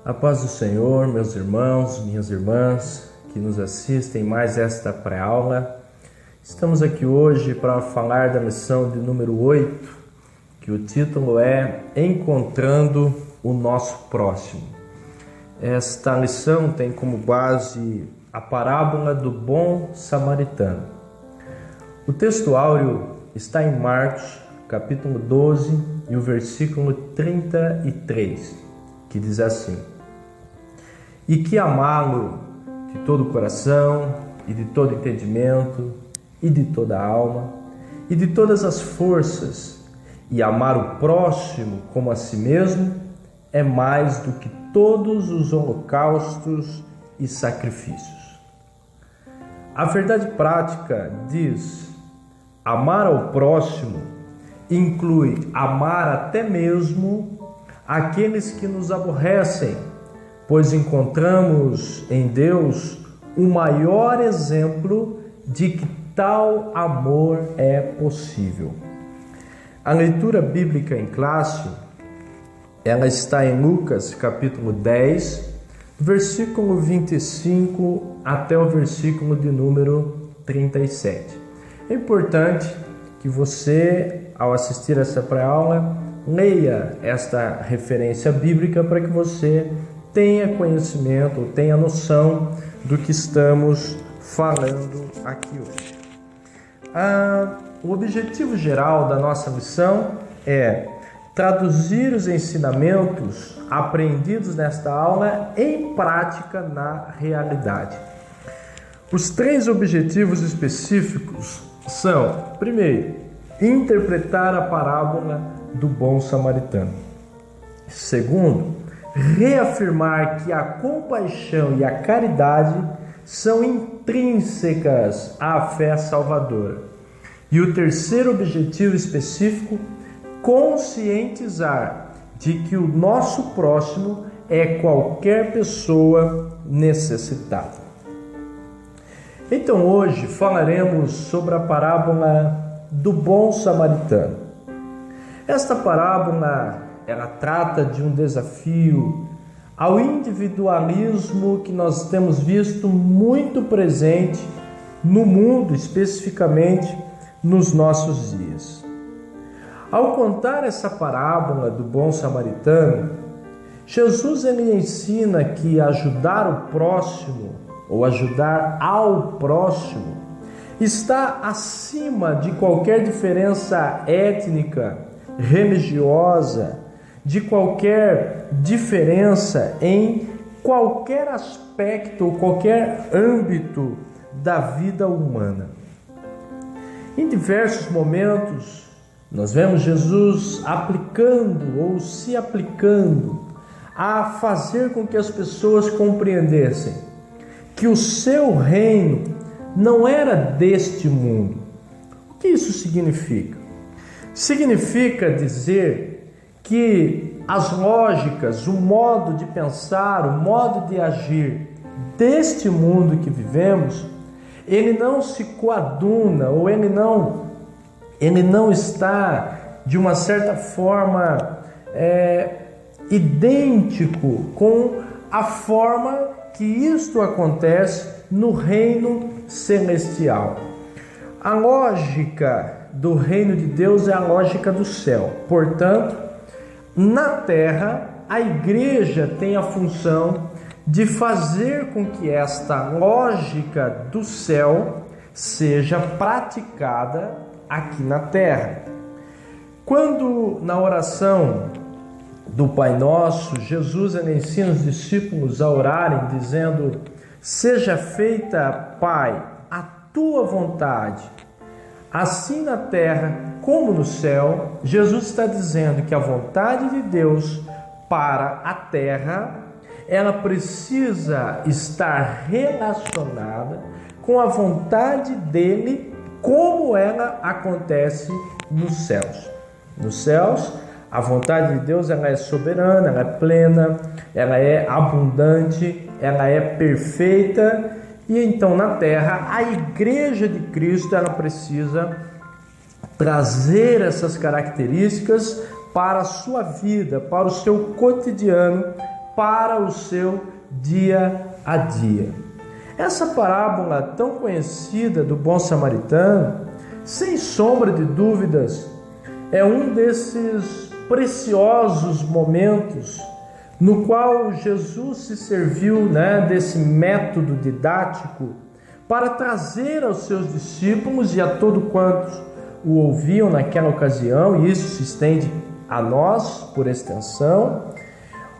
A paz do Senhor, meus irmãos, minhas irmãs, que nos assistem mais esta pré-aula. Estamos aqui hoje para falar da lição de número 8, que o título é Encontrando o Nosso Próximo. Esta lição tem como base a parábola do bom samaritano. O texto áureo está em Marcos, capítulo 12, e o versículo 33, que diz assim: E que amá-lo de todo o coração, e de todo entendimento, e de toda a alma, e de todas as forças, e amar o próximo como a si mesmo, é mais do que todos os holocaustos e sacrifícios. A verdade prática diz: amar ao próximo inclui amar até mesmo aqueles que nos aborrecem, pois encontramos em Deus o maior exemplo de que tal amor é possível. A leitura bíblica em classe, ela está em Lucas capítulo 10, versículo 25 até o versículo de número 37. É importante que você, ao assistir essa pré-aula, leia esta referência bíblica para que você tenha conhecimento, tenha noção do que estamos falando aqui hoje. O objetivo geral da nossa lição é traduzir os ensinamentos aprendidos nesta aula em prática na realidade. Os 3 objetivos específicos são: primeiro, interpretar a parábola do bom samaritano. Segundo, reafirmar que a compaixão e a caridade são intrínsecas à fé salvadora. E o terceiro objetivo específico, conscientizar de que o nosso próximo é qualquer pessoa necessitada. Então hoje falaremos sobre a parábola do bom samaritano. Esta parábola, ela trata de um desafio ao individualismo que nós temos visto muito presente no mundo, especificamente nos nossos dias. Ao contar essa parábola do bom samaritano, Jesus ele ensina que ajudar o próximo ou ajudar ao próximo está acima de qualquer diferença étnica, religiosa, de qualquer diferença em qualquer aspecto ou qualquer âmbito da vida humana. Em diversos momentos, nós vemos Jesus aplicando ou se aplicando a fazer com que as pessoas compreendessem que o seu reino não era deste mundo. O que isso significa? Significa dizer que as lógicas, o modo de pensar, o modo de agir deste mundo que vivemos, ele não se coaduna ou ele não está de uma certa forma idêntico com a forma que isto acontece no reino celestial. A lógica do reino de Deus é a lógica do céu. Portanto, na terra, a igreja tem a função de fazer com que esta lógica do céu seja praticada aqui na terra. Quando na oração do Pai Nosso, Jesus ensina os discípulos a orarem dizendo: seja feita, Pai, a tua vontade, assim na terra como no céu. Jesus está dizendo que a vontade de Deus para a terra, ela precisa estar relacionada com a vontade dele, como ela acontece nos céus. Nos céus, a vontade de Deus ela é soberana, ela é plena, ela é abundante, ela é perfeita. E então na terra, a igreja de Cristo ela precisa trazer essas características para a sua vida, para o seu cotidiano, para o seu dia a dia. Essa parábola tão conhecida do bom samaritano, sem sombra de dúvidas, é um desses preciosos momentos no qual Jesus se serviu, desse método didático para trazer aos seus discípulos e a todo quantos o ouviam naquela ocasião, e isso se estende a nós por extensão,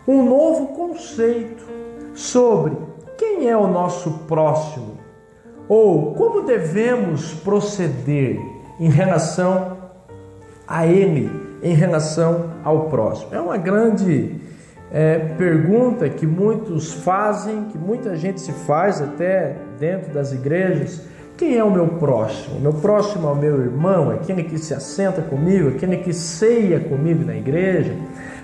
um novo conceito sobre quem é o nosso próximo ou como devemos proceder em relação a ele, em relação ao próximo. É uma grande pergunta que muitos fazem, que muita gente se faz até dentro das igrejas. Quem é o meu próximo? O meu próximo é o meu irmão, aquele que se assenta comigo, aquele que ceia comigo na igreja,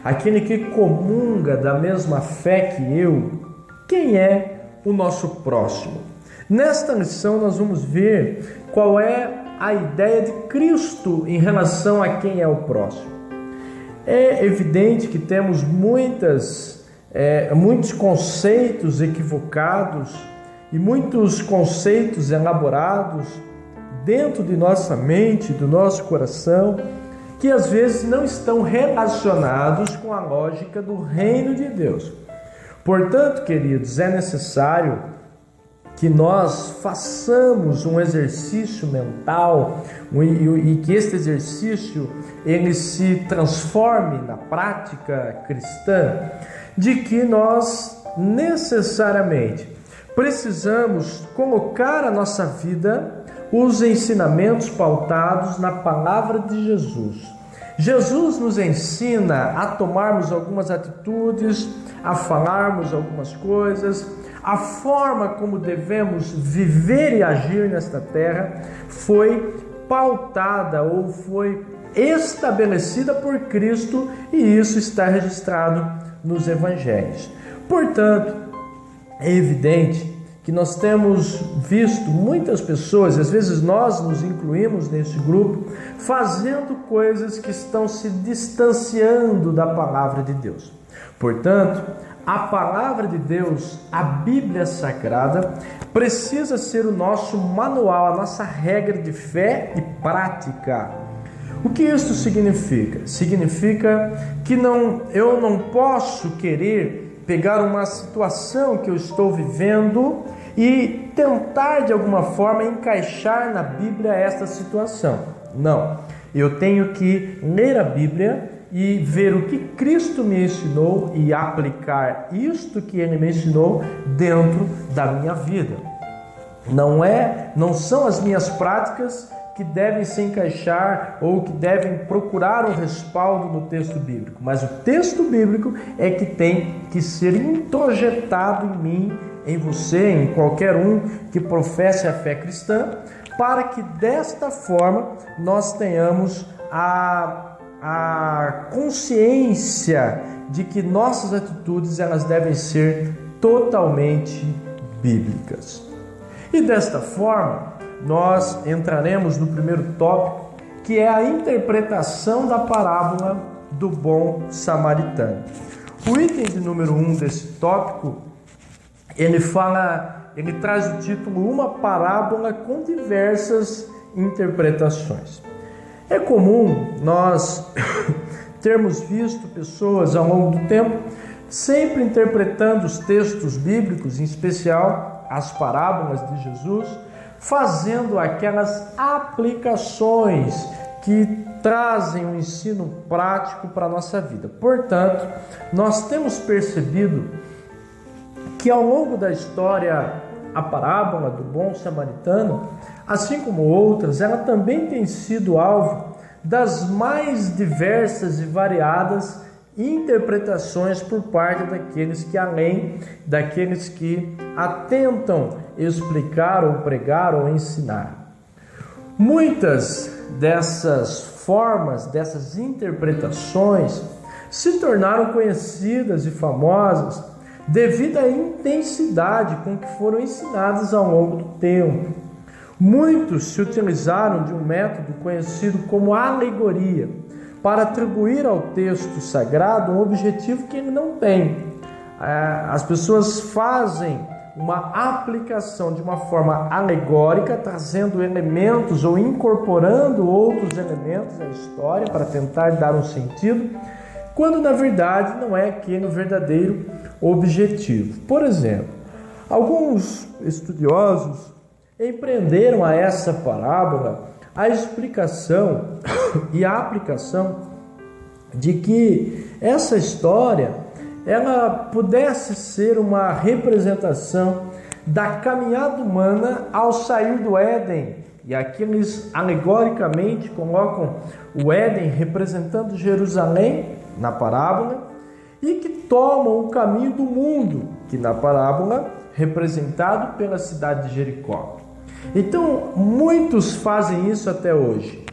aquele que comunga da mesma fé que eu. Quem é o nosso próximo? Nesta lição nós vamos ver qual é a ideia de Cristo em relação a quem é o próximo. É evidente que temos muitos conceitos equivocados e muitos conceitos elaborados dentro de nossa mente, do nosso coração, que às vezes não estão relacionados com a lógica do reino de Deus. Portanto, queridos, é necessário que nós façamos um exercício mental e que este exercício ele se transforme na prática cristã, de que nós necessariamente precisamos colocar a nossa vida, os ensinamentos pautados na palavra de Jesus. Jesus nos ensina a tomarmos algumas atitudes, a falarmos algumas coisas. A forma como devemos viver e agir nesta terra foi pautada ou foi estabelecida por Cristo, e isso está registrado nos evangelhos. Portanto, é evidente que nós temos visto muitas pessoas, às vezes nós nos incluímos nesse grupo, fazendo coisas que estão se distanciando da palavra de Deus. Portanto, a palavra de Deus, a Bíblia Sagrada, precisa ser o nosso manual, a nossa regra de fé e prática. O que isso significa? Significa que eu não posso querer pegar uma situação que eu estou vivendo e tentar de alguma forma encaixar na Bíblia esta situação. Não, eu tenho que ler a Bíblia e ver o que Cristo me ensinou e aplicar isto que Ele me ensinou dentro da minha vida. Não são as minhas práticas que devem se encaixar ou que devem procurar um respaldo no texto bíblico, mas o texto bíblico é que tem que ser introjetado em mim, em você, em qualquer um que professe a fé cristã, para que desta forma nós tenhamos a consciência de que nossas atitudes elas devem ser totalmente bíblicas. E desta forma, nós entraremos no primeiro tópico, que é a interpretação da parábola do bom samaritano. O item de número 1 desse tópico, ele traz o título Uma Parábola com Diversas Interpretações. É comum nós termos visto pessoas ao longo do tempo sempre interpretando os textos bíblicos, em especial as parábolas de Jesus, fazendo aquelas aplicações que trazem um ensino prático para a nossa vida. Portanto, nós temos percebido que ao longo da história, a parábola do bom samaritano, assim como outras, ela também tem sido alvo das mais diversas e variadas interpretações por parte daqueles que atentam explicar ou pregar ou ensinar. Muitas dessas formas, dessas interpretações se tornaram conhecidas e famosas devido à intensidade com que foram ensinadas ao longo do tempo. Muitos se utilizaram de um método conhecido como alegoria para atribuir ao texto sagrado um objetivo que ele não tem. as pessoas fazem uma aplicação de uma forma alegórica, trazendo elementos ou incorporando outros elementos à história para tentar dar um sentido, quando na verdade não é aquele o verdadeiro objetivo. Por exemplo, alguns estudiosos empreenderam a essa parábola a explicação e a aplicação de que essa história ela pudesse ser uma representação da caminhada humana ao sair do Éden. E aqui eles alegoricamente colocam o Éden representando Jerusalém na parábola e que tomam o caminho do mundo, que na parábola representado pela cidade de Jericó. Então, muitos fazem isso até hoje.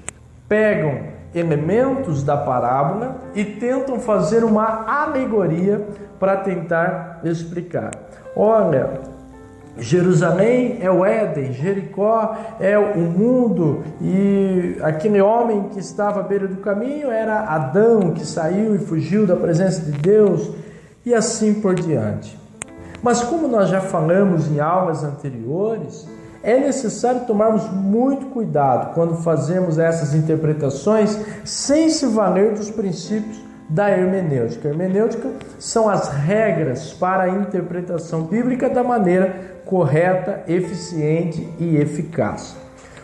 Pegam elementos da parábola e tentam fazer uma alegoria para tentar explicar. Olha, Jerusalém é o Éden, Jericó é o mundo, e aquele homem que estava à beira do caminho era Adão, que saiu e fugiu da presença de Deus, e assim por diante. Mas como nós já falamos em aulas anteriores, é necessário tomarmos muito cuidado quando fazemos essas interpretações sem se valer dos princípios da hermenêutica. A hermenêutica são as regras para a interpretação bíblica da maneira correta, eficiente e eficaz.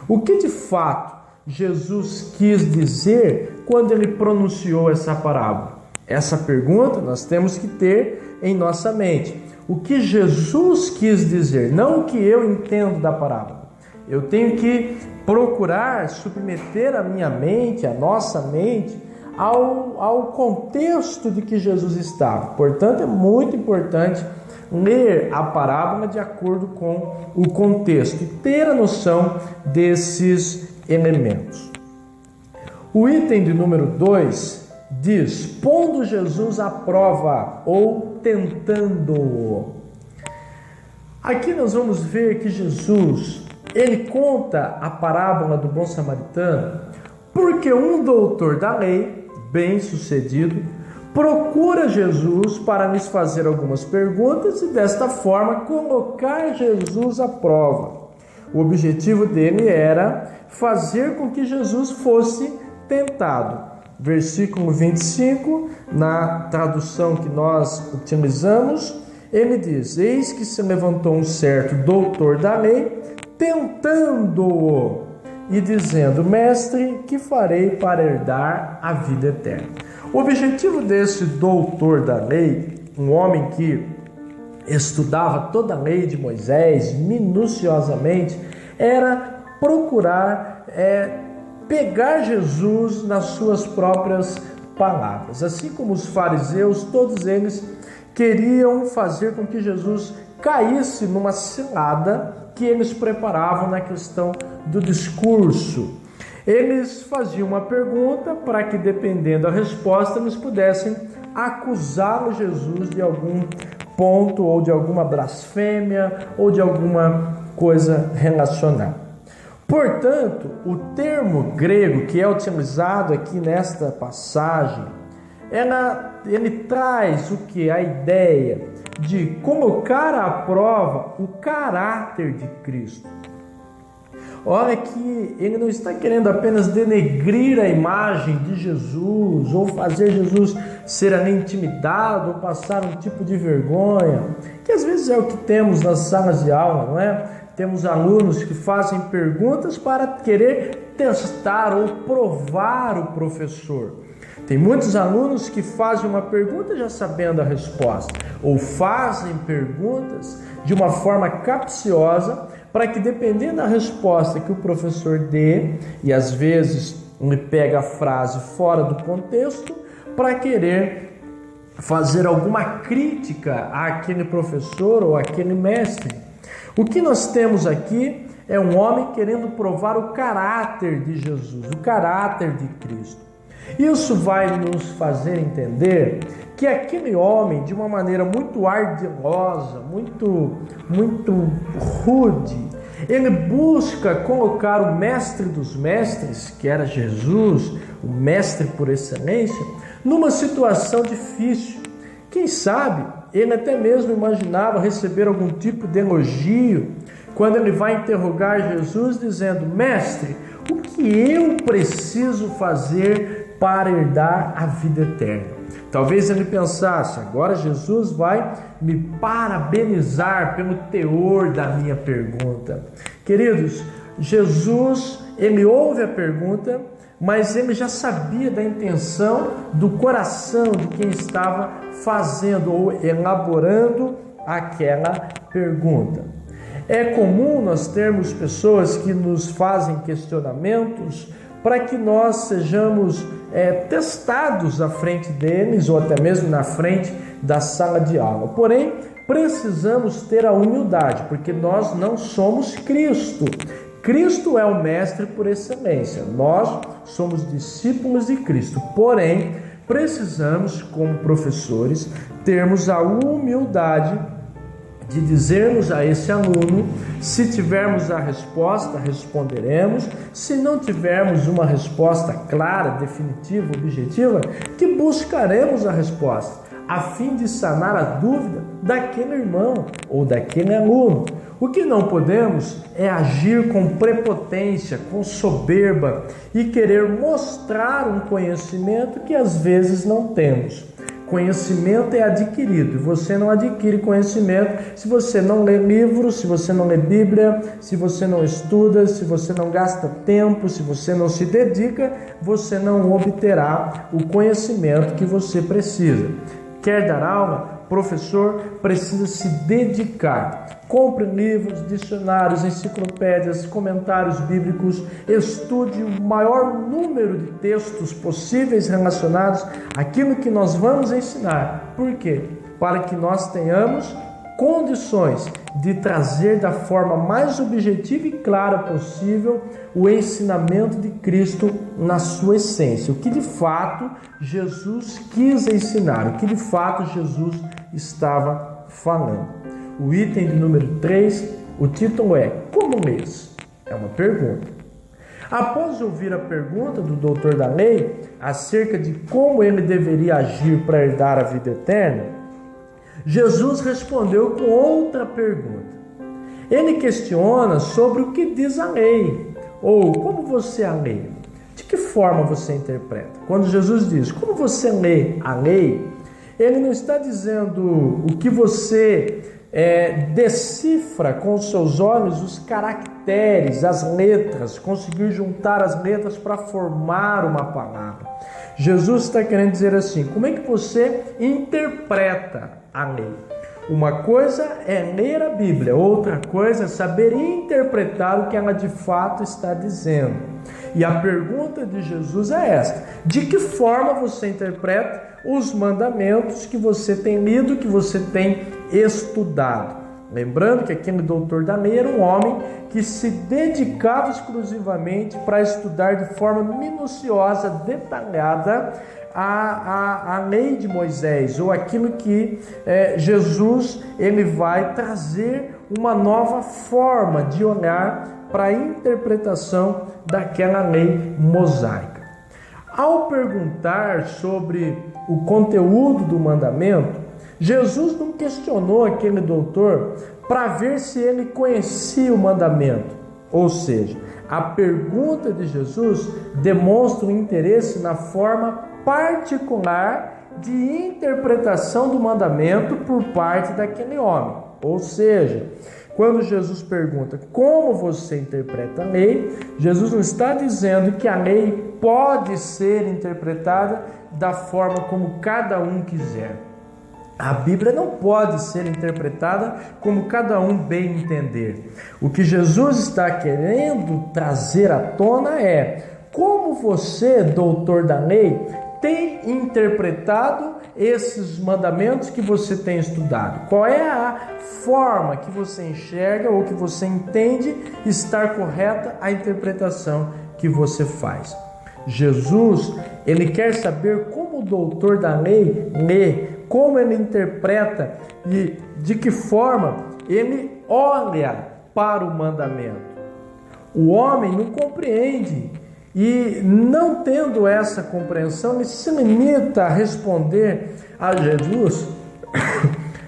O que de fato Jesus quis dizer quando ele pronunciou essa parábola? Essa pergunta nós temos que ter em nossa mente. O que Jesus quis dizer, não o que eu entendo da parábola. Eu tenho que procurar submeter a minha mente, a nossa mente, ao contexto de que Jesus estava. Portanto, é muito importante ler a parábola de acordo com o contexto e ter a noção desses elementos. O item de número 2 diz, pondo Jesus à prova ou tentando-o. Aqui nós vamos ver que Jesus, ele conta a parábola do bom samaritano porque um doutor da lei, bem sucedido, procura Jesus para lhes fazer algumas perguntas e desta forma colocar Jesus à prova. O objetivo dele era fazer com que Jesus fosse tentado. Versículo 25, na tradução que nós utilizamos, ele diz, eis que se levantou um certo doutor da lei, tentando-o, e dizendo, mestre, que farei para herdar a vida eterna? O objetivo desse doutor da lei, um homem que estudava toda a lei de Moisés minuciosamente, era procurar pegar Jesus nas suas próprias palavras. Assim como os fariseus, todos eles queriam fazer com que Jesus caísse numa cilada que eles preparavam na questão do discurso. Eles faziam uma pergunta para que, dependendo da resposta, eles pudessem acusá-lo, Jesus, de algum ponto, ou de alguma blasfêmia, ou de alguma coisa relacionada. Portanto, o termo grego que é utilizado aqui nesta passagem, ele traz o que? A ideia de colocar à prova o caráter de Cristo. Olha que ele não está querendo apenas denegrir a imagem de Jesus, ou fazer Jesus ser ali intimidado, ou passar um tipo de vergonha, que às vezes é o que temos nas salas de aula, não é? Temos alunos que fazem perguntas para querer testar ou provar o professor. Tem muitos alunos que fazem uma pergunta já sabendo a resposta, ou fazem perguntas de uma forma capciosa para que, dependendo da resposta que o professor dê, e às vezes ele pega a frase fora do contexto, para querer fazer alguma crítica àquele professor ou àquele mestre. O que nós temos aqui é um homem querendo provar o caráter de Jesus, o caráter de Cristo. Isso vai nos fazer entender que aquele homem, de uma maneira muito ardilosa, muito rude, ele busca colocar o mestre dos mestres, que era Jesus, o mestre por excelência, numa situação difícil. Quem sabe ele até mesmo imaginava receber algum tipo de elogio quando ele vai interrogar Jesus, dizendo: mestre, o que eu preciso fazer para herdar a vida eterna? Talvez ele pensasse: agora Jesus vai me parabenizar pelo teor da minha pergunta. Queridos, Jesus, ele ouve a pergunta, mas ele já sabia da intenção do coração de quem estava fazendo ou elaborando aquela pergunta. É comum nós termos pessoas que nos fazem questionamentos para que nós sejamos testados à frente deles ou até mesmo na frente da sala de aula. Porém, precisamos ter a humildade, porque nós não somos Cristo. Cristo é o mestre por excelência. Nós somos discípulos de Cristo. Porém, precisamos, como professores, termos a humildade de dizermos a esse aluno: se tivermos a resposta, responderemos; se não tivermos uma resposta clara, definitiva, objetiva, que buscaremos a resposta, a fim de sanar a dúvida daquele irmão ou daquele aluno. O que não podemos é agir com prepotência, com soberba e querer mostrar um conhecimento que às vezes não temos. Conhecimento é adquirido, e você não adquire conhecimento se você não lê livros, se você não lê Bíblia, se você não estuda, se você não gasta tempo, se você não se dedica, você não obterá o conhecimento que você precisa. Quer dar aula? Professor precisa se dedicar. Compre livros, dicionários, enciclopédias, comentários bíblicos, estude o maior número de textos possíveis relacionados àquilo que nós vamos ensinar. Por quê? Para que nós tenhamos condições de trazer da forma mais objetiva e clara possível o ensinamento de Cristo na sua essência, o que de fato Jesus quis ensinar, o que de fato Jesus estava falando. O item de número 3, o título é: como lês? É uma pergunta. Após ouvir a pergunta do doutor da lei acerca de como ele deveria agir para herdar a vida eterna, Jesus respondeu com outra pergunta. Ele questiona sobre o que diz a lei, ou como você a lê, de que forma você interpreta. Quando Jesus diz como você lê a lei, ele não está dizendo o que você decifra com os seus olhos os caracteres, as letras, conseguir juntar as letras para formar uma palavra. Jesus está querendo dizer assim: como é que você interpreta a lei? Uma coisa é ler a Bíblia, outra coisa é saber interpretar o que ela de fato está dizendo. E a pergunta de Jesus é esta: de que forma você interpreta os mandamentos que você tem lido, que você tem estudado? Lembrando que aquele doutor da lei era um homem que se dedicava exclusivamente para estudar de forma minuciosa, detalhada, a lei de Moisés, ou aquilo que Jesus ele vai trazer uma nova forma de olhar para a interpretação daquela lei mosaica. Ao perguntar sobre o conteúdo do mandamento, Jesus não questionou aquele doutor para ver se ele conhecia o mandamento. Ou seja, a pergunta de Jesus demonstra um interesse na forma particular de interpretação do mandamento por parte daquele homem. Ou seja, quando Jesus pergunta como você interpreta a lei, Jesus não está dizendo que a lei pode ser interpretada da forma como cada um quiser. A Bíblia não pode ser interpretada como cada um bem entender. O que Jesus está querendo trazer à tona é como você, doutor da lei, tem interpretado esses mandamentos que você tem estudado. Qual é a forma que você enxerga ou que você entende estar correta a interpretação que você faz? Jesus, ele quer saber como o doutor da lei lê, como ele interpreta e de que forma ele olha para o mandamento. O homem não compreende e, não tendo essa compreensão, ele se limita a responder a Jesus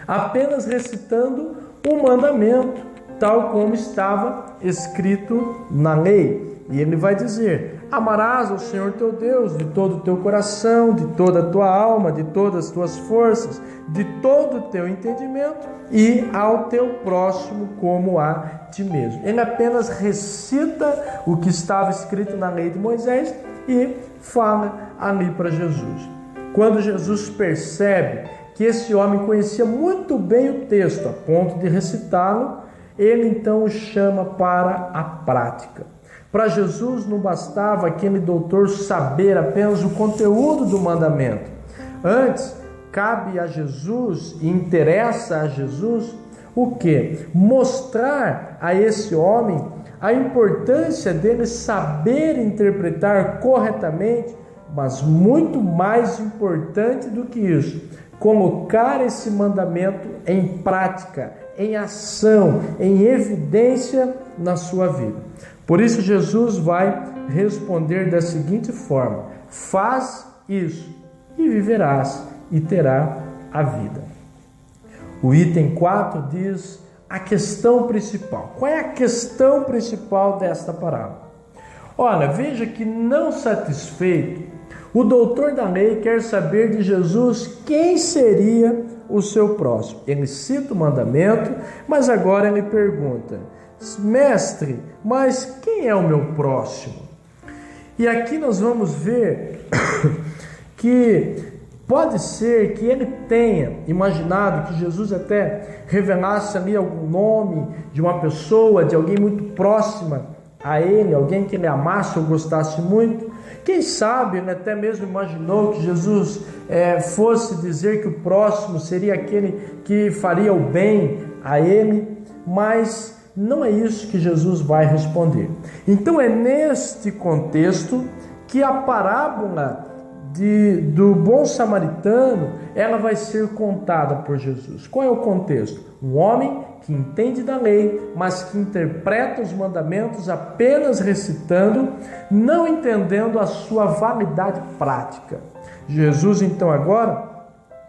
apenas recitando um mandamento, tal como estava escrito na lei. E ele vai dizer: amarás ao Senhor teu Deus de todo o teu coração, de toda a tua alma, de todas as tuas forças, de todo o teu entendimento, e ao teu próximo como a ti mesmo. Ele apenas recita o que estava escrito na lei de Moisés e fala ali para Jesus. Quando Jesus percebe que esse homem conhecia muito bem o texto, a ponto de recitá-lo, ele então o chama para a prática. Para Jesus não bastava aquele doutor saber apenas o conteúdo do mandamento. Antes, cabe a Jesus e interessa a Jesus o quê? Mostrar a esse homem a importância dele saber interpretar corretamente, mas muito mais importante do que isso, colocar esse mandamento em prática, em ação, em evidência na sua vida. Por isso Jesus vai responder da seguinte forma: faz isso e viverás e terá a vida. O item 4 diz a questão principal. Qual é a questão principal desta parábola? Olha, veja que não satisfeito, o doutor da lei quer saber de Jesus quem seria o seu próximo. Ele cita o mandamento, mas agora ele pergunta: mestre, mas quem é o meu próximo? E aqui nós vamos ver que pode ser que ele tenha imaginado que Jesus até revelasse ali algum nome de uma pessoa, de alguém muito próxima a ele, alguém que ele amasse ou gostasse muito. Quem sabe ele até mesmo imaginou que Jesus fosse dizer que o próximo seria aquele que faria o bem a ele, mas não é isso que Jesus vai responder. Então é neste contexto que a parábola do bom samaritano, ela vai ser contada por Jesus. Qual é o contexto? Um homem que entende da lei, mas que interpreta os mandamentos apenas recitando, não entendendo a sua validade prática. Jesus então agora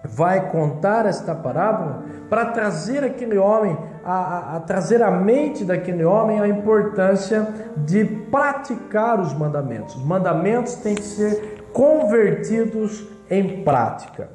vai contar esta parábola para trazer aquele homem, a trazer à mente daquele homem a importância de praticar os mandamentos. Os mandamentos têm que ser convertidos em prática.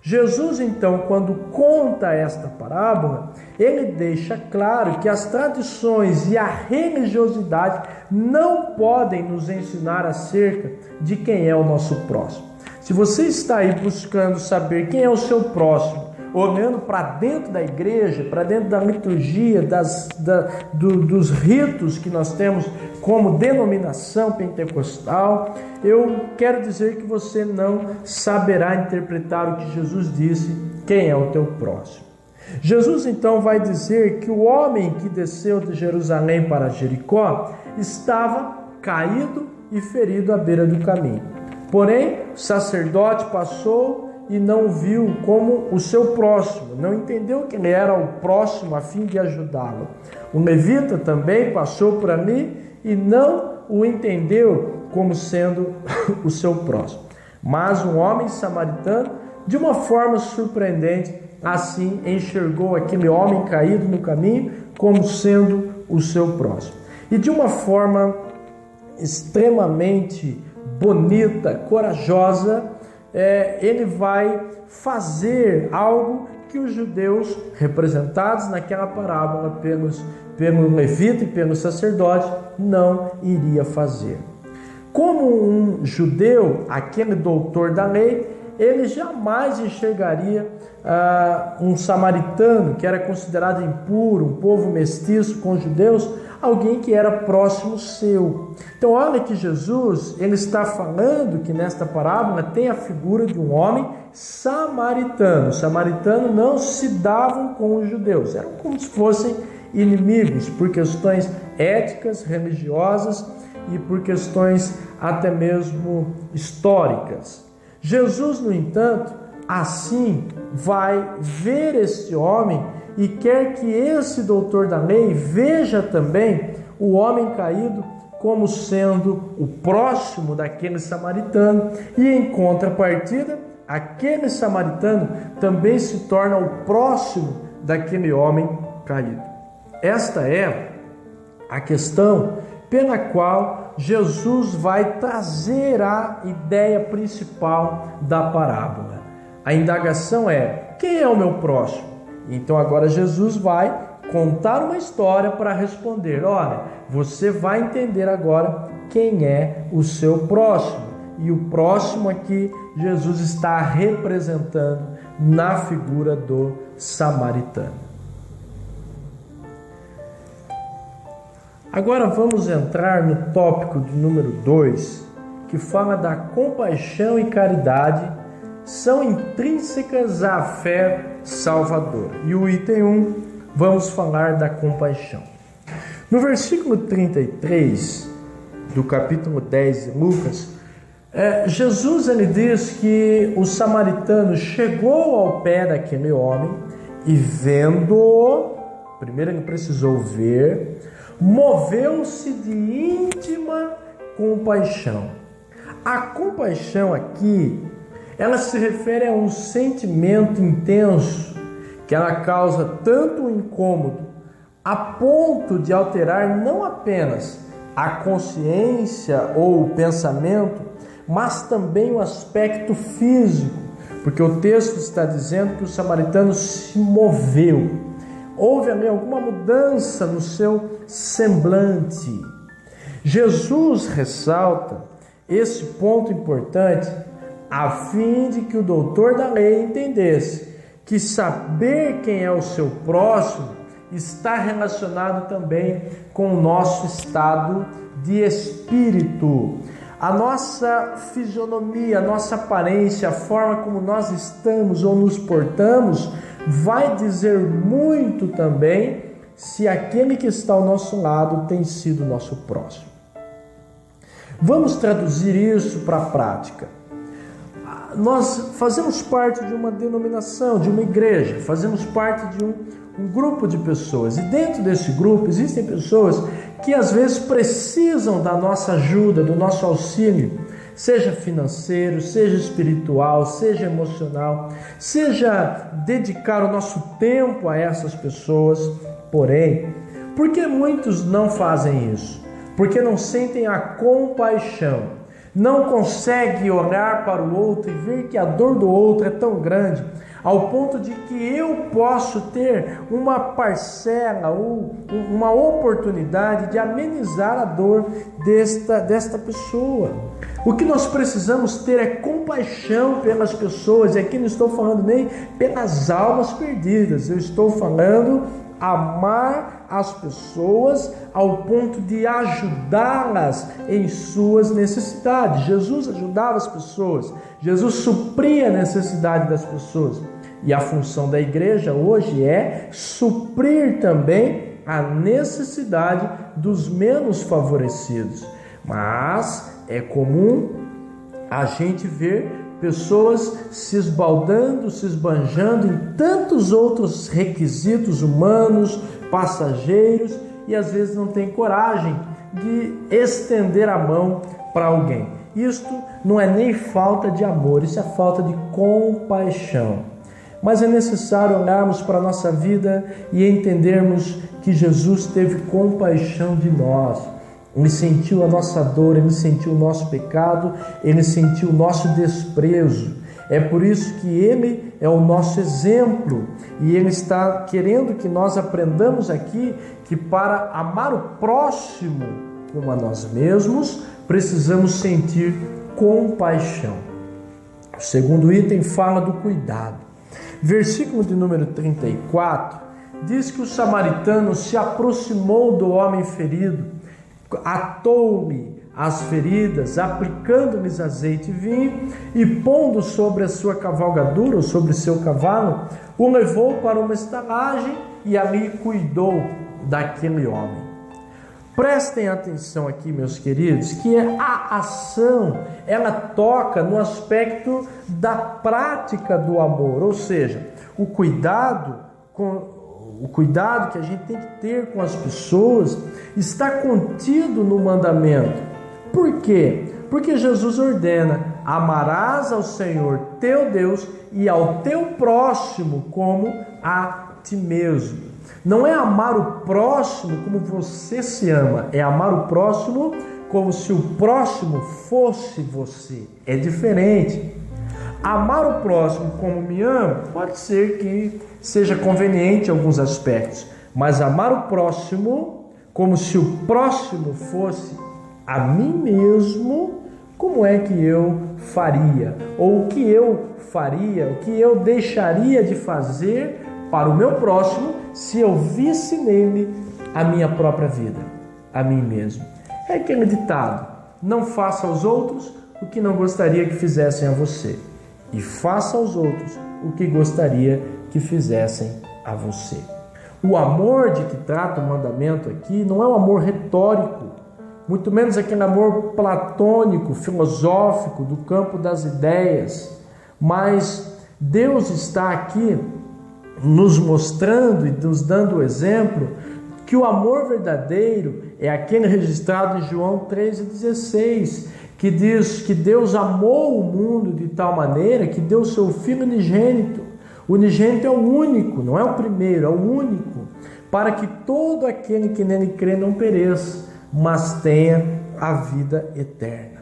Jesus, então, quando conta esta parábola, ele deixa claro que as tradições e a religiosidade não podem nos ensinar acerca de quem é o nosso próximo. Se você está aí buscando saber quem é o seu próximo, olhando para dentro da igreja, para dentro da liturgia, dos ritos que nós temos como denominação pentecostal, eu quero dizer que você não saberá interpretar o que Jesus disse, quem é o teu próximo. Jesus então vai dizer que o homem que desceu de Jerusalém para Jericó estava caído e ferido à beira do caminho. Porém, o sacerdote passou e não viu como o seu próximo, não entendeu que ele era o próximo a fim de ajudá-lo. O levita também passou por ali e não o entendeu como sendo o seu próximo. Mas um homem samaritano, de uma forma surpreendente, assim enxergou aquele homem caído no caminho como sendo o seu próximo. E de uma forma extremamente bonita, corajosa, ele vai fazer algo que os judeus, representados naquela parábola pelo levita e pelo sacerdote, não iria fazer. Como um judeu, aquele doutor da lei, ele jamais enxergaria um samaritano, que era considerado impuro, um povo mestiço com os judeus, alguém que era próximo seu. Então olha que Jesus, ele está falando que nesta parábola tem a figura de um homem samaritano. Os samaritanos não se davam com os judeus, eram como se fossem inimigos por questões éticas, religiosas e por questões até mesmo históricas. Jesus, no entanto, assim vai ver este homem e quer que esse doutor da lei veja também o homem caído como sendo o próximo daquele samaritano, e em contrapartida aquele samaritano também se torna o próximo daquele homem caído. Esta é a questão pela qual Jesus vai trazer a ideia principal da parábola. A indagação é: quem é o meu próximo? Então agora Jesus vai contar uma história para responder: olha, você vai entender agora quem é o seu próximo. E o próximo aqui Jesus está representando na figura do samaritano. Agora vamos entrar no tópico de número 2, que fala da compaixão e caridade são intrínsecas à fé salvadora. E o item 1, vamos falar da compaixão. No versículo 33 do capítulo 10 de Lucas, Jesus ele diz que o samaritano chegou ao pé daquele homem e vendo-o, primeiro ele precisou ver, moveu-se de íntima compaixão. A compaixão aqui, ela se refere a um sentimento intenso que ela causa tanto um incômodo a ponto de alterar não apenas a consciência ou o pensamento, mas também o aspecto físico, porque o texto está dizendo que o samaritano se moveu. Houve ali alguma mudança no seu semblante. Jesus ressalta esse ponto importante a fim de que o doutor da lei entendesse que saber quem é o seu próximo está relacionado também com o nosso estado de espírito. A nossa fisionomia, a nossa aparência, a forma como nós estamos ou nos portamos vai dizer muito também se aquele que está ao nosso lado tem sido nosso próximo. Vamos traduzir isso para a prática. Nós fazemos parte de uma denominação, de uma igreja, fazemos parte de um grupo de pessoas. E dentro desse grupo existem pessoas que às vezes precisam da nossa ajuda, do nosso auxílio, seja financeiro, seja espiritual, seja emocional, seja dedicar o nosso tempo a essas pessoas. Porém, por que muitos não fazem isso? Porque não sentem a compaixão. Não consegue olhar para o outro e ver que a dor do outro é tão grande, ao ponto de que eu posso ter uma parcela ou uma oportunidade de amenizar a dor desta pessoa. O que nós precisamos ter é compaixão pelas pessoas, e aqui não estou falando nem pelas almas perdidas, eu estou falando amar as pessoas ao ponto de ajudá-las em suas necessidades. Jesus ajudava as pessoas, Jesus supria a necessidade das pessoas. E a função da igreja hoje é suprir também a necessidade dos menos favorecidos. Mas é comum a gente ver pessoas se esbaldando, se esbanjando em tantos outros requisitos humanos, passageiros, e às vezes não tem coragem de estender a mão para alguém. Isto não é nem falta de amor, isso é falta de compaixão. Mas é necessário olharmos para a nossa vida e entendermos que Jesus teve compaixão de nós. Ele sentiu a nossa dor, Ele sentiu o nosso pecado, Ele sentiu o nosso desprezo. É por isso que Ele é o nosso exemplo. E Ele está querendo que nós aprendamos aqui que para amar o próximo como a nós mesmos, precisamos sentir compaixão. O segundo item fala do cuidado. Versículo de número 34 diz que o samaritano se aproximou do homem ferido, atou-lhe as feridas, aplicando-lhes azeite e vinho, e pondo sobre a sua cavalgadura, ou sobre seu cavalo, o levou para uma estalagem e ali cuidou daquele homem. Prestem atenção aqui, meus queridos, que a ação, ela toca no aspecto da prática do amor, ou seja, o cuidado que a gente tem que ter com as pessoas está contido no mandamento. Por quê? Porque Jesus ordena: Amarás ao Senhor teu Deus e ao teu próximo como a ti mesmo. Não é amar o próximo como você se ama, é amar o próximo como se o próximo fosse você. É diferente. Amar o próximo como me amo pode ser que seja conveniente em alguns aspectos, mas amar o próximo como se o próximo fosse a mim mesmo, como é que eu faria? Ou o que eu faria, o que eu deixaria de fazer para o meu próximo se eu visse nele a minha própria vida, a mim mesmo? É aquele ditado: não faça aos outros o que não gostaria que fizessem a você, e faça aos outros o que gostaria que fizessem a você. O amor de que trata o mandamento aqui não é um amor retórico, muito menos aquele amor platônico, filosófico, do campo das ideias, mas Deus está aqui nos mostrando e nos dando o exemplo que o amor verdadeiro é aquele registrado em João 3,16, que diz que Deus amou o mundo de tal maneira que deu seu Filho unigênito. O unigênito é o único, não é o primeiro, é o único, para que todo aquele que nele crê não pereça, mas tenha a vida eterna.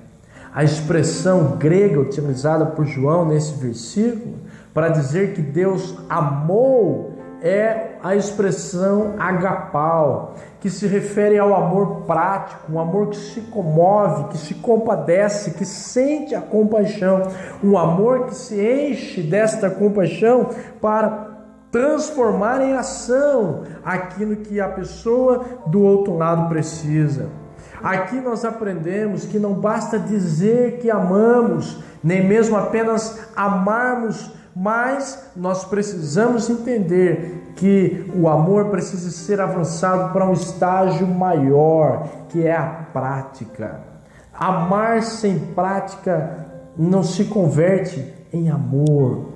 A expressão grega utilizada por João nesse versículo para dizer que Deus amou é a expressão agapau, que se refere ao amor prático, um amor que se comove, que se compadece, que sente a compaixão, um amor que se enche desta compaixão para transformar em ação aquilo que a pessoa do outro lado precisa. Aqui nós aprendemos que não basta dizer que amamos, nem mesmo apenas amarmos, mas nós precisamos entender que o amor precisa ser avançado para um estágio maior, que é a prática. Amar sem prática não se converte em amor.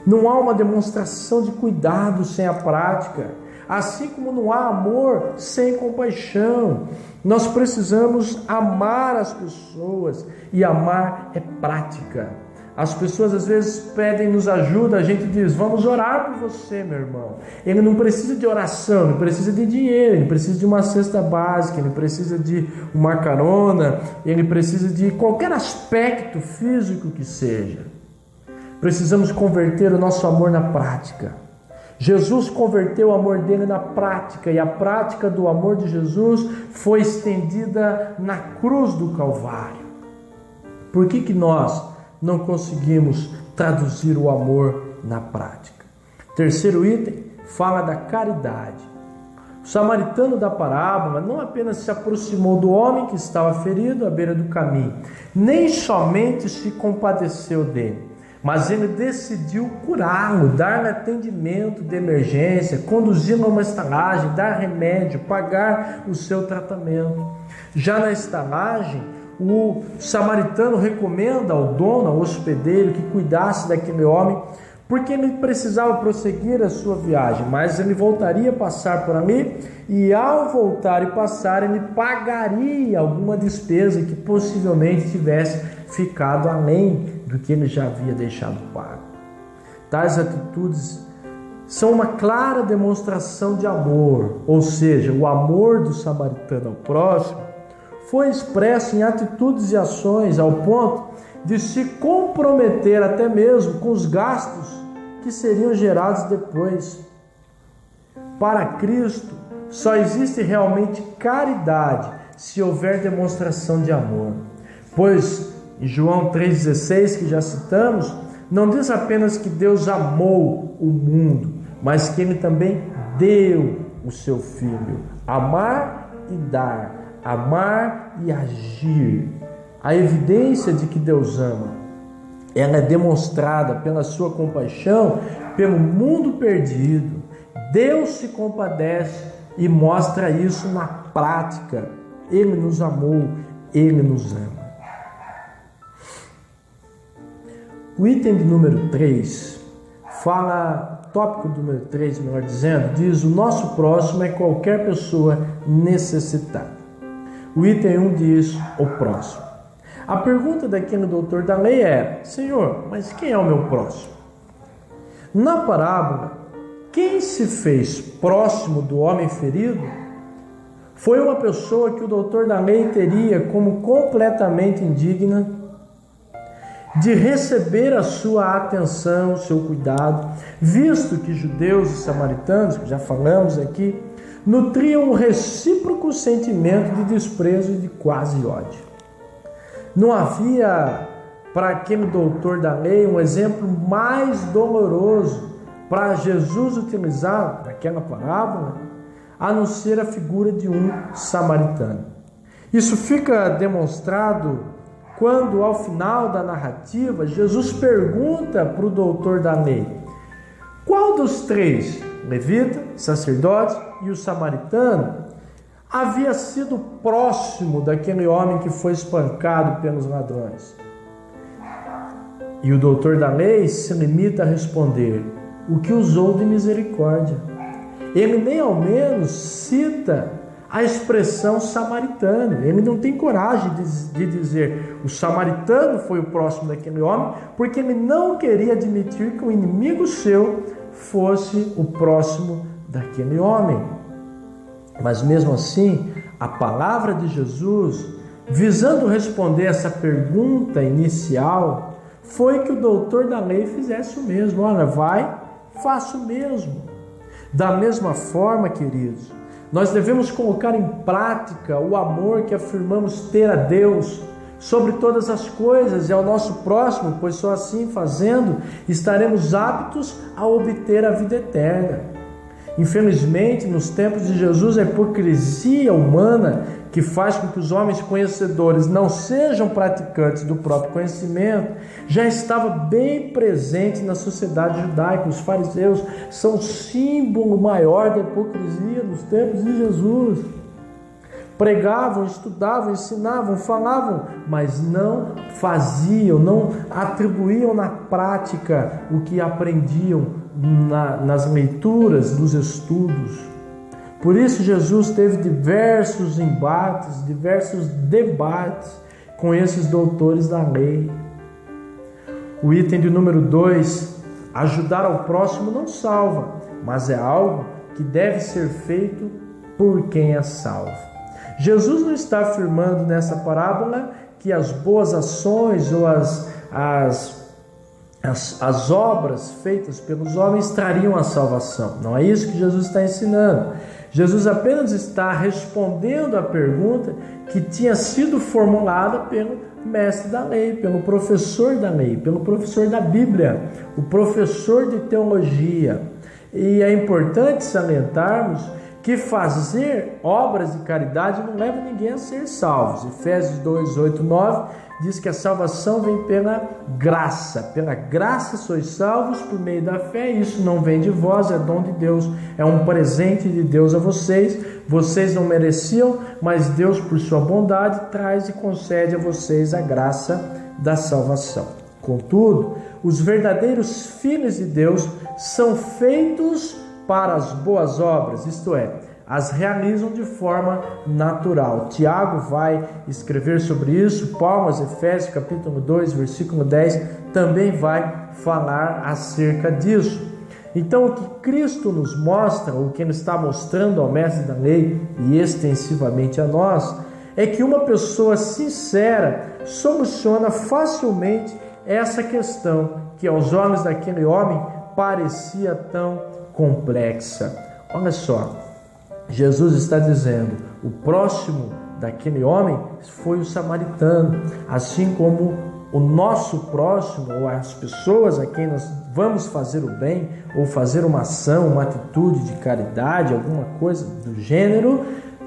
Não há uma demonstração de cuidado sem a prática, assim como não há amor sem compaixão. Nós precisamos amar as pessoas, e amar é prática. As pessoas às vezes pedem-nos ajuda, a gente diz: vamos orar por você, meu irmão. Ele não precisa de oração, ele precisa de dinheiro, ele precisa de uma cesta básica, ele precisa de uma carona, ele precisa de qualquer aspecto físico que seja. Precisamos converter o nosso amor na prática. Jesus converteu o amor dele na prática, e a prática do amor de Jesus foi estendida na cruz do Calvário. Por que nós não conseguimos traduzir o amor na prática? Terceiro item, fala da caridade. O samaritano da parábola não apenas se aproximou do homem que estava ferido à beira do caminho, nem somente se compadeceu dele, mas ele decidiu curá-lo, dar-lhe atendimento de emergência, conduzi-lo a uma estalagem, dar remédio, pagar o seu tratamento. Já na estalagem, o samaritano recomenda ao dono, ao hospedeiro, que cuidasse daquele homem, porque ele precisava prosseguir a sua viagem, mas ele voltaria a passar por ali, e ao voltar e passar, ele pagaria alguma despesa que possivelmente tivesse ficado além do que ele já havia deixado pago. Tais atitudes são uma clara demonstração de amor, ou seja, o amor do samaritano ao próximo foi expresso em atitudes e ações ao ponto de se comprometer até mesmo com os gastos que seriam gerados depois. Para Cristo, só existe realmente caridade se houver demonstração de amor. Pois, em João 3,16, que já citamos, não diz apenas que Deus amou o mundo, mas que Ele também deu o seu Filho. Amar e dar. Amar e agir. A evidência de que Deus ama, ela é demonstrada pela sua compaixão pelo mundo perdido. Deus se compadece e mostra isso na prática. Ele nos amou, Ele nos ama. O item de número 3 fala, tópico número 3, melhor dizendo, diz: o nosso próximo é qualquer pessoa necessitada. O item 1 diz: o próximo. A pergunta daquele doutor da lei é: Senhor, mas quem é o meu próximo? Na parábola, quem se fez próximo do homem ferido foi uma pessoa que o doutor da lei teria como completamente indigna de receber a sua atenção, o seu cuidado, visto que judeus e samaritanos, que já falamos aqui, nutriam um recíproco sentimento de desprezo e de quase ódio. Não havia para aquele doutor da lei um exemplo mais doloroso para Jesus utilizar naquela parábola, a não ser a figura de um samaritano. Isso fica demonstrado quando, ao final da narrativa, Jesus pergunta para o doutor da lei: qual dos três, levita, sacerdote e o samaritano, havia sido próximo daquele homem que foi espancado pelos ladrões? E o doutor da lei se limita a responder: o que usou de misericórdia. Ele nem ao menos cita a expressão samaritano. Ele não tem coragem de dizer o samaritano foi o próximo daquele homem, porque ele não queria admitir que um inimigo seu fosse o próximo daquele homem. Mas mesmo assim, a palavra de Jesus, visando responder essa pergunta inicial, foi que o doutor da lei fizesse o mesmo. Olha, vai, faça o mesmo. Da mesma forma, queridos, nós devemos colocar em prática o amor que afirmamos ter a Deus sobre todas as coisas e ao nosso próximo, pois só assim fazendo estaremos aptos a obter a vida eterna. Infelizmente, nos tempos de Jesus, a hipocrisia humana que faz com que os homens conhecedores não sejam praticantes do próprio conhecimento já estava bem presente na sociedade judaica. Os fariseus são o símbolo maior da hipocrisia nos tempos de Jesus. Pregavam, estudavam, ensinavam, falavam, mas não faziam, não atribuíam na prática o que aprendiam nas leituras, nos estudos. Por isso Jesus teve diversos embates, diversos debates com esses doutores da lei. O item de número 2, ajudar ao próximo não salva, mas é algo que deve ser feito por quem é salvo. Jesus não está afirmando nessa parábola que as boas ações ou as obras feitas pelos homens trariam a salvação. Não é isso que Jesus está ensinando. Jesus apenas está respondendo à pergunta que tinha sido formulada pelo mestre da lei, pelo professor da lei, pelo professor da Bíblia, o professor de teologia. E é importante salientarmos que fazer obras de caridade não leva ninguém a ser salvos. Efésios 2, 8, 9 diz que a salvação vem pela graça sois salvos por meio da fé, isso não vem de vós, é dom de Deus, é um presente de Deus a vocês não mereciam, mas Deus por sua bondade traz e concede a vocês a graça da salvação. Contudo, os verdadeiros filhos de Deus são feitos para as boas obras, isto é, as realizam de forma natural. Tiago vai escrever sobre isso, Paulo, Efésios capítulo 2, versículo 10, também vai falar acerca disso. Então, o que Cristo nos mostra, o que Ele está mostrando ao mestre da lei e extensivamente a nós, é que uma pessoa sincera soluciona facilmente essa questão que aos olhos daquele homem parecia tão complexa. Olha só, Jesus está dizendo, o próximo daquele homem foi o samaritano, assim como o nosso próximo, ou as pessoas a quem nós vamos fazer o bem, ou fazer uma ação, uma atitude de caridade, alguma coisa do gênero,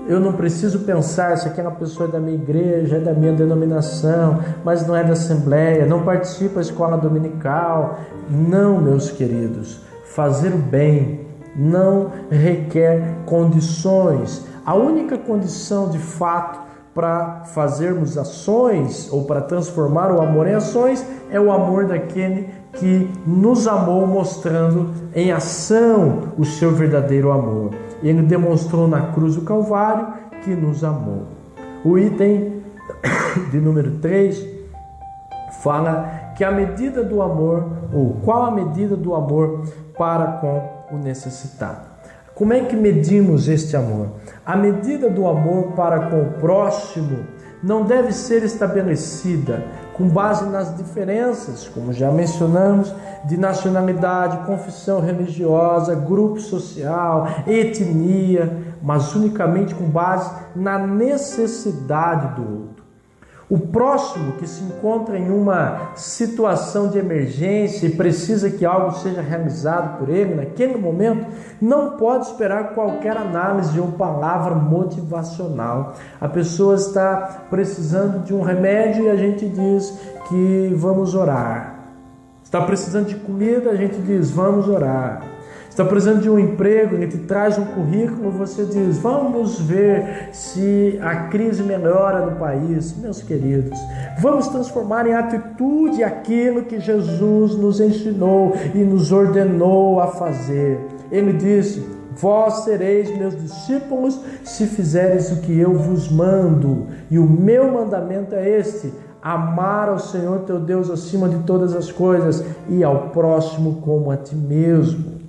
eu não preciso pensar se aquela pessoa é da minha igreja, é da minha denominação, mas não é da assembleia, não participa da escola dominical. Não, meus queridos, fazer o bem não requer condições. A única condição de fato para fazermos ações ou para transformar o amor em ações é o amor daquele que nos amou, mostrando em ação o seu verdadeiro amor. Ele demonstrou na cruz do Calvário que nos amou. O item de número 3, fala que a medida do amor, ou qual a medida do amor para com o necessitado. Como é que medimos este amor? A medida do amor para com o próximo não deve ser estabelecida com base nas diferenças, como já mencionamos, de nacionalidade, confissão religiosa, grupo social, etnia, mas unicamente com base na necessidade do outro. O próximo que se encontra em uma situação de emergência e precisa que algo seja realizado por ele naquele momento, não pode esperar qualquer análise ou palavra motivacional. A pessoa está precisando de um remédio e a gente diz que vamos orar. Está precisando de comida, a gente diz vamos orar. Está precisando de um emprego, ele te traz um currículo, você diz, vamos ver se a crise melhora no país. Meus queridos, vamos transformar em atitude aquilo que Jesus nos ensinou e nos ordenou a fazer. Ele disse, vós sereis meus discípulos se fizeres o que eu vos mando. E o meu mandamento é este, amar ao Senhor teu Deus acima de todas as coisas e ao próximo como a ti mesmo.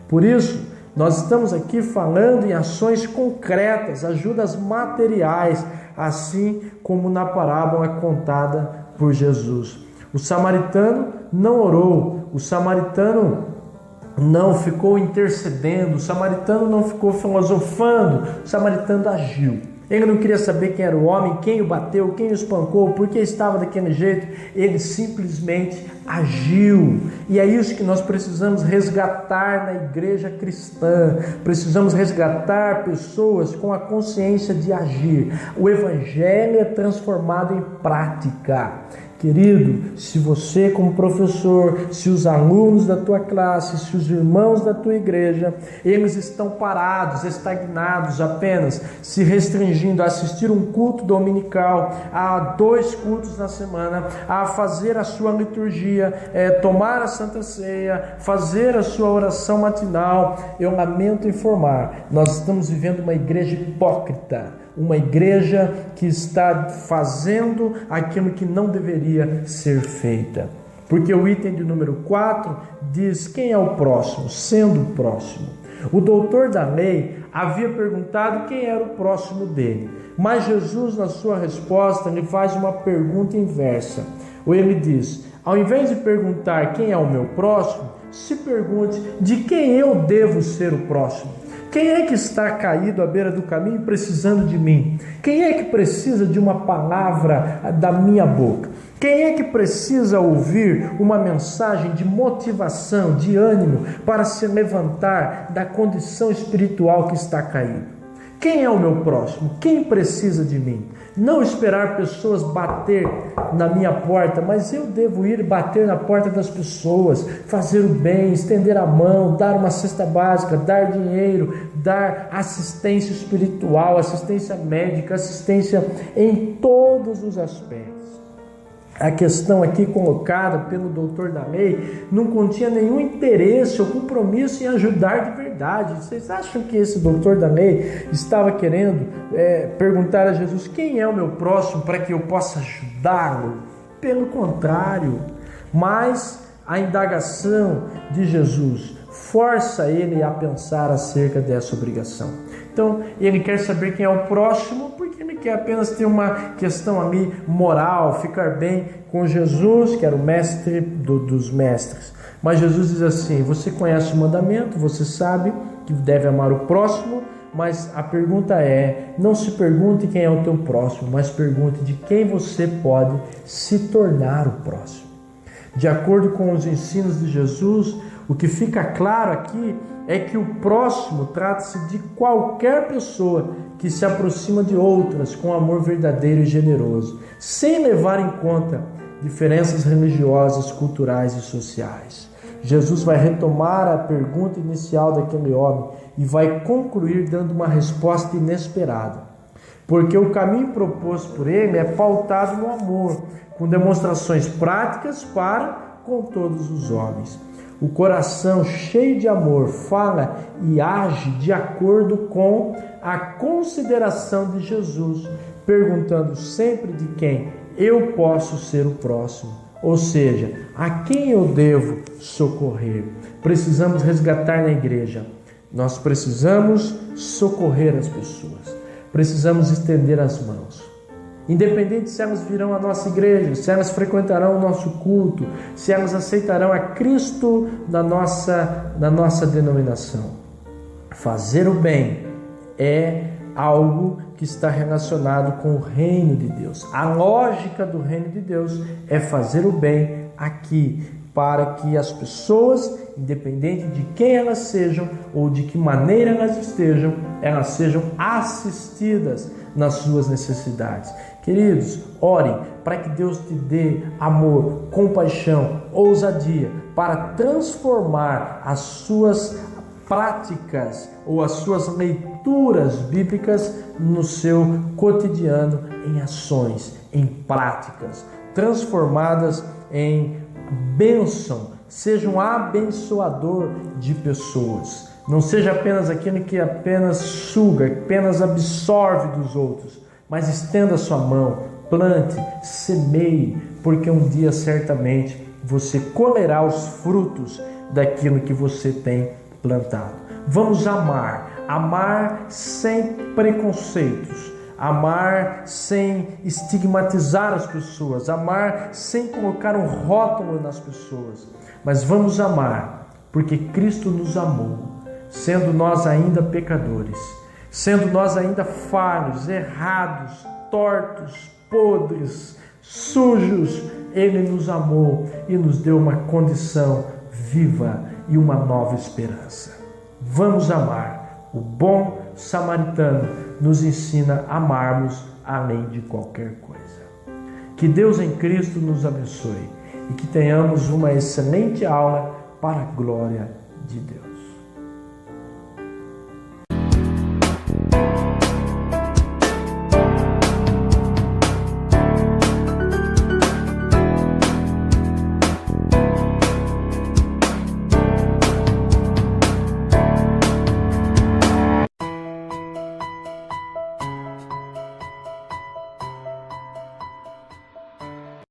Por isso, nós estamos aqui falando em ações concretas, ajudas materiais, assim como na parábola contada por Jesus. O samaritano não orou, o samaritano não ficou intercedendo, o samaritano não ficou filosofando, o samaritano agiu. Ele não queria saber quem era o homem, quem o bateu, quem o espancou, por que estava daquele jeito. Ele simplesmente agiu. E é isso que nós precisamos resgatar na igreja cristã. Precisamos resgatar pessoas com a consciência de agir. O evangelho é transformado em prática. Querido, se você como professor, se os alunos da tua classe, se os irmãos da tua igreja, eles estão parados, estagnados, apenas se restringindo a assistir um culto dominical, a 2 cultos na semana, a fazer a sua liturgia, tomar a Santa Ceia, fazer a sua oração matinal, eu lamento informar, nós estamos vivendo uma igreja hipócrita. Uma igreja que está fazendo aquilo que não deveria ser feita. Porque o item de número 4 diz quem é o próximo, sendo o próximo. O doutor da lei havia perguntado quem era o próximo dele. Mas Jesus, na sua resposta, lhe faz uma pergunta inversa. Ou ele diz, ao invés de perguntar quem é o meu próximo, se pergunte de quem eu devo ser o próximo. Quem é que está caído à beira do caminho precisando de mim? Quem é que precisa de uma palavra da minha boca? Quem é que precisa ouvir uma mensagem de motivação, de ânimo para se levantar da condição espiritual que está caído? Quem é o meu próximo? Quem precisa de mim? Não esperar pessoas bater na minha porta, mas eu devo ir bater na porta das pessoas, fazer o bem, estender a mão, dar uma cesta básica, dar dinheiro, dar assistência espiritual, assistência médica, assistência em todos os aspectos. A questão aqui colocada pelo doutor da lei não continha nenhum interesse ou compromisso em ajudar de verdade. Vocês acham que esse doutor da lei estava querendo perguntar a Jesus quem é o meu próximo para que eu possa ajudá-lo? Pelo contrário, mas a indagação de Jesus força ele a pensar acerca dessa obrigação. Então, ele quer saber quem é o próximo, porque ele quer apenas ter uma questão ali moral, ficar bem com Jesus, que era o mestre dos mestres. Mas Jesus diz assim, você conhece o mandamento, você sabe que deve amar o próximo, mas a pergunta é, não se pergunte quem é o teu próximo, mas pergunte de quem você pode se tornar o próximo. De acordo com os ensinos de Jesus, o que fica claro aqui é que o próximo trata-se de qualquer pessoa que se aproxima de outras com amor verdadeiro e generoso, sem levar em conta diferenças religiosas, culturais e sociais. Jesus vai retomar a pergunta inicial daquele homem e vai concluir dando uma resposta inesperada. Porque o caminho proposto por ele é pautado no amor, com demonstrações práticas para com todos os homens. O coração cheio de amor fala e age de acordo com a consideração de Jesus perguntando sempre de quem eu posso ser o próximo, ou seja, a quem eu devo socorrer. Precisamos resgatar na igreja. Nós precisamos socorrer as pessoas. Precisamos estender as mãos. Independente se elas virão à nossa igreja, se elas frequentarão o nosso culto, se elas aceitarão a Cristo na nossa denominação. Fazer o bem é algo que está relacionado com o reino de Deus. A lógica do reino de Deus é fazer o bem aqui, para que as pessoas, independente de quem elas sejam ou de que maneira elas estejam, elas sejam assistidas nas suas necessidades. Queridos, orem para que Deus te dê amor, compaixão, ousadia para transformar as suas práticas ou as suas leituras bíblicas no seu cotidiano em ações, em práticas, transformadas em bênção. Seja um abençoador de pessoas. Não seja apenas aquele que apenas suga, apenas absorve dos outros, mas estenda a sua mão, plante, semeie, porque um dia certamente você colherá os frutos daquilo que você tem plantado. Vamos amar sem preconceitos, amar sem estigmatizar as pessoas, amar sem colocar um rótulo nas pessoas, mas vamos amar porque Cristo nos amou, sendo nós ainda pecadores, sendo nós ainda falhos, errados, tortos, podres, sujos. Ele nos amou e nos deu uma condição viva e uma nova esperança. Vamos amar. O bom samaritano nos ensina a amarmos além de qualquer coisa. Que Deus em Cristo nos abençoe e que tenhamos uma excelente aula para a glória de Deus.